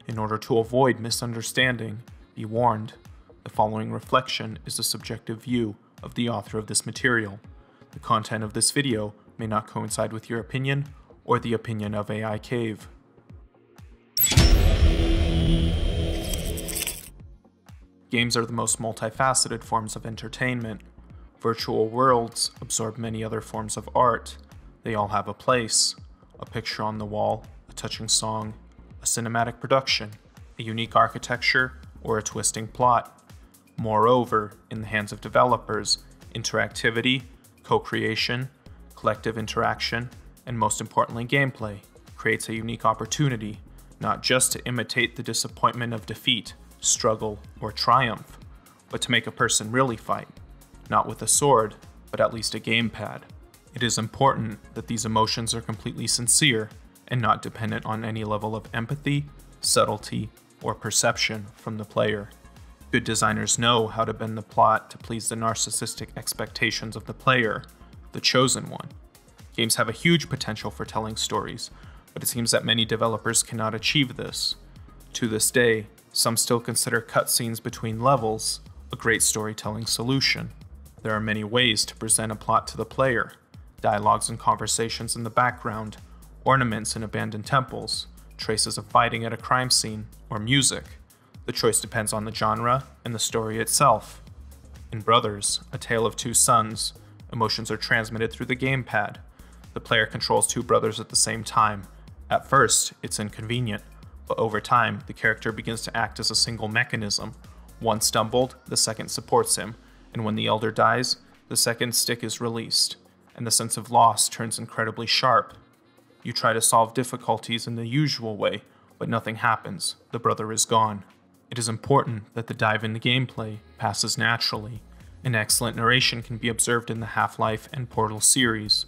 In order to avoid misunderstanding, be warned, the following reflection is a subjective view of the author of this material. The content of this video may not coincide with your opinion or the opinion of AI Cave. Games are the most multifaceted forms of entertainment. Virtual worlds absorb many other forms of art. They all have a place, a picture on the wall, a touching song, a cinematic production, a unique architecture, or a twisting plot. Moreover, in the hands of developers, interactivity, co-creation, collective interaction, and most importantly gameplay, creates a unique opportunity, not just to imitate the disappointment of defeat, struggle, or triumph, but to make a person really fight, not with a sword, but at least a gamepad. It is important that these emotions are completely sincere and not dependent on any level of empathy, subtlety, or perception from the player. Good designers know how to bend the plot to please the narcissistic expectations of the player, the chosen one. Games have a huge potential for telling stories, but it seems that many developers cannot achieve this. To this day, some still consider cutscenes between levels a great storytelling solution. There are many ways to present a plot to the player: dialogues and conversations in the background, ornaments in abandoned temples, traces of fighting at a crime scene, or music. The choice depends on the genre and the story itself. In Brothers, A Tale of Two Sons, emotions are transmitted through the gamepad. The player controls two brothers at the same time. At first, it's inconvenient, but over time, the character begins to act as a single mechanism. One stumbled, the second supports him, and when the elder dies, the second stick is released, and the sense of loss turns incredibly sharp. You try to solve difficulties in the usual way, but nothing happens. The brother is gone. It is important that the dive into gameplay passes naturally. An excellent narration can be observed in the Half-Life and Portal series.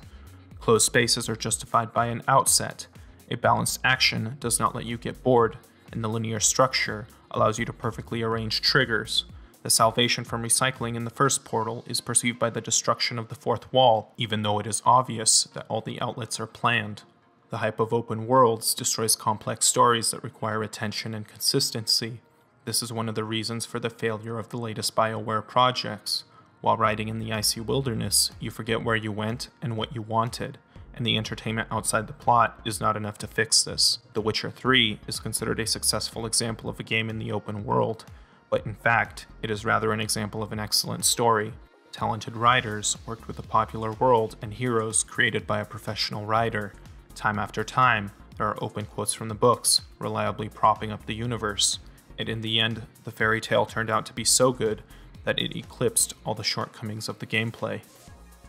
Closed spaces are justified by an outset. A balanced action does not let you get bored, and the linear structure allows you to perfectly arrange triggers. The salvation from recycling in the first Portal is perceived by the destruction of the fourth wall, even though it is obvious that all the outlets are planned. The hype of open worlds destroys complex stories that require attention and consistency. This is one of the reasons for the failure of the latest BioWare projects. While riding in the icy wilderness, you forget where you went and what you wanted, and the entertainment outside the plot is not enough to fix this. The Witcher 3 is considered a successful example of a game in the open world, but in fact, it is rather an example of an excellent story. Talented writers worked with a popular world and heroes created by a professional writer. Time after time, there are open quotes from the books, reliably propping up the universe, and in the end, the fairy tale turned out to be so good that it eclipsed all the shortcomings of the gameplay.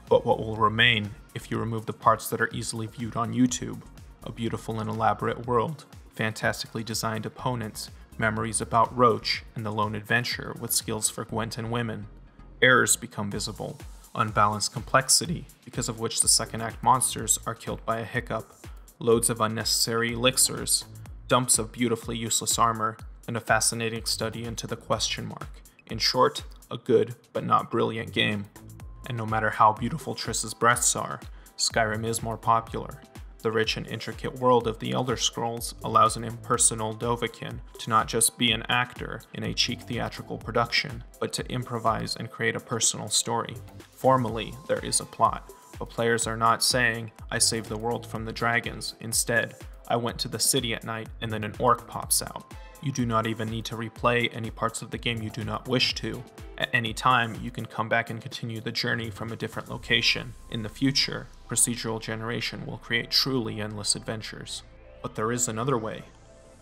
But what will remain if you remove the parts that are easily viewed on YouTube? A beautiful and elaborate world, fantastically designed opponents, memories about Roach and the lone adventure with skills for Gwent and women. Errors become visible, unbalanced complexity, because of which the second act monsters are killed by a hiccup, loads of unnecessary elixirs, dumps of beautifully useless armor, and a fascinating study into the question mark. In short, a good but not brilliant game. And no matter how beautiful Triss's breasts are, Skyrim is more popular. The rich and intricate world of the Elder Scrolls allows an impersonal Dovahkiin to not just be an actor in a cheap theatrical production, but to improvise and create a personal story. Formally, there is a plot, but players are not saying, "I saved the world from the dragons." Instead, "I went to the city at night and then an orc pops out." You do not even need to replay any parts of the game you do not wish to. At any time, you can come back and continue the journey from a different location. In the future, procedural generation will create truly endless adventures. But there is another way.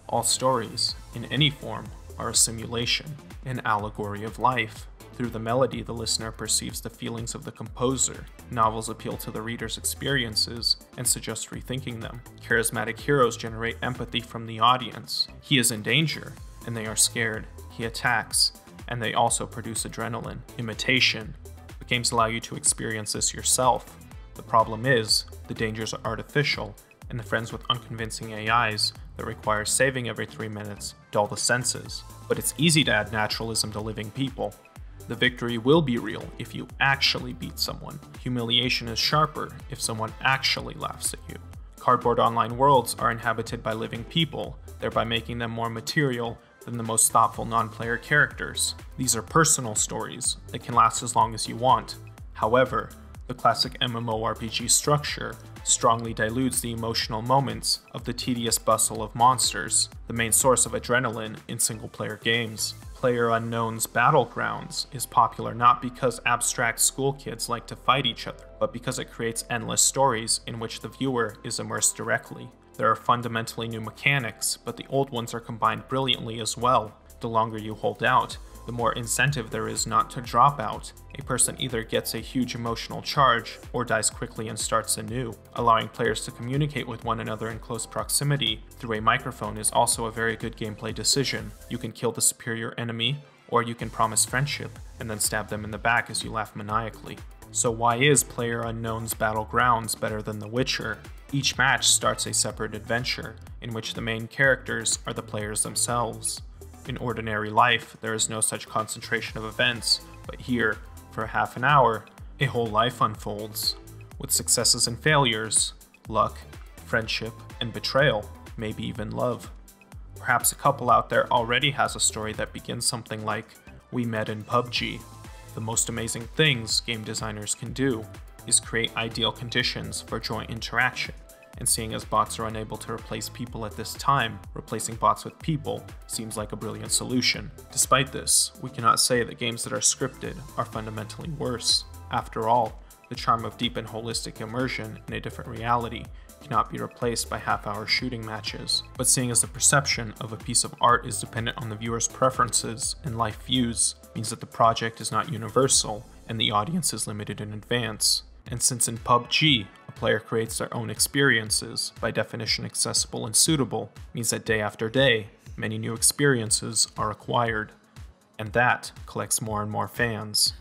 All stories, in any form, are a simulation, an allegory of life. Through the melody, the listener perceives the feelings of the composer. Novels appeal to the reader's experiences and suggest rethinking them. Charismatic heroes generate empathy from the audience. He is in danger, and they are scared. He attacks, and they also produce adrenaline. Imitation. But games allow you to experience this yourself. The problem is, the dangers are artificial, and the friends with unconvincing AIs that require saving every 3 minutes dull the senses. But it's easy to add naturalism to living people. The victory will be real if you actually beat someone. Humiliation is sharper if someone actually laughs at you. cardboard online worlds are inhabited by living people, thereby making them more material than the most thoughtful non-player characters. These are personal stories that can last as long as you want. However, the classic MMORPG structure strongly dilutes the emotional moments of the tedious bustle of monsters, the main source of adrenaline in single-player games. PlayerUnknown's Battlegrounds is popular not because abstract school kids like to fight each other, but because it creates endless stories in which the viewer is immersed directly. There are fundamentally new mechanics, but the old ones are combined brilliantly as well. The longer you hold out, the more incentive there is not to drop out. A person either gets a huge emotional charge or dies quickly and starts anew. Allowing players to communicate with one another in close proximity through a microphone is also a very good gameplay decision. You can kill the superior enemy, or you can promise friendship and then stab them in the back as you laugh maniacally. So why is PlayerUnknown's Battlegrounds better than The Witcher? Each match starts a separate adventure, in which the main characters are the players themselves. In ordinary life, there is no such concentration of events, but here, for half an hour, a whole life unfolds, with successes and failures, luck, friendship, and betrayal, maybe even love. Perhaps a couple out there already has a story that begins something like, "We met in PUBG." The most amazing things game designers can do is create ideal conditions for joint interaction. And seeing as bots are unable to replace people at this time, replacing bots with people seems like a brilliant solution. Despite this, we cannot say that games that are scripted are fundamentally worse. After all, the charm of deep and holistic immersion in a different reality cannot be replaced by half-hour shooting matches. But seeing as the perception of a piece of art is dependent on the viewer's preferences and life views, means that the project is not universal and the audience is limited in advance. And since in PUBG, a player creates their own experiences, by definition accessible and suitable, means that day after day, many new experiences are acquired. And that collects more and more fans.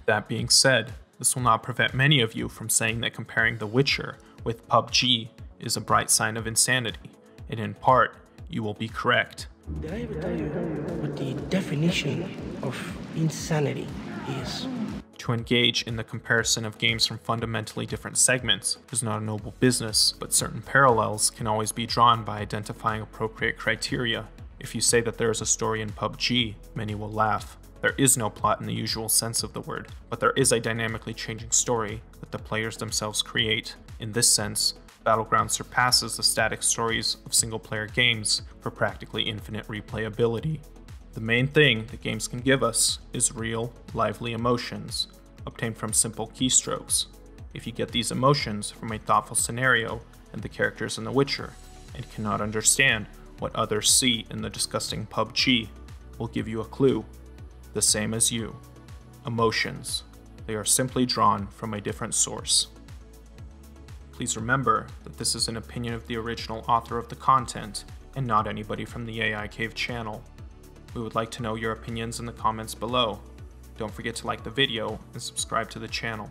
That being said, this will not prevent many of you from saying that comparing The Witcher with PUBG is a bright sign of insanity, and in part, you will be correct. Did I ever tell you what the definition of insanity is? To engage in the comparison of games from fundamentally different segments is not a noble business, but certain parallels can always be drawn by identifying appropriate criteria. If you say that there is a story in PUBG, many will laugh. There is no plot in the usual sense of the word, but there is a dynamically changing story that the players themselves create. In this sense, Battlegrounds surpasses the static stories of single-player games for practically infinite replayability. The main thing that games can give us is real, lively emotions, obtained from simple keystrokes. If you get these emotions from a thoughtful scenario and the characters in The Witcher, and cannot understand what others see in the disgusting PUBG, will give you a clue. The same as you. Emotions. They are simply drawn from a different source. Please remember that this is an opinion of the original author of the content, and not anybody from the AI Cave channel. We would like to know your opinions in the comments below. Don't forget to like the video and subscribe to the channel.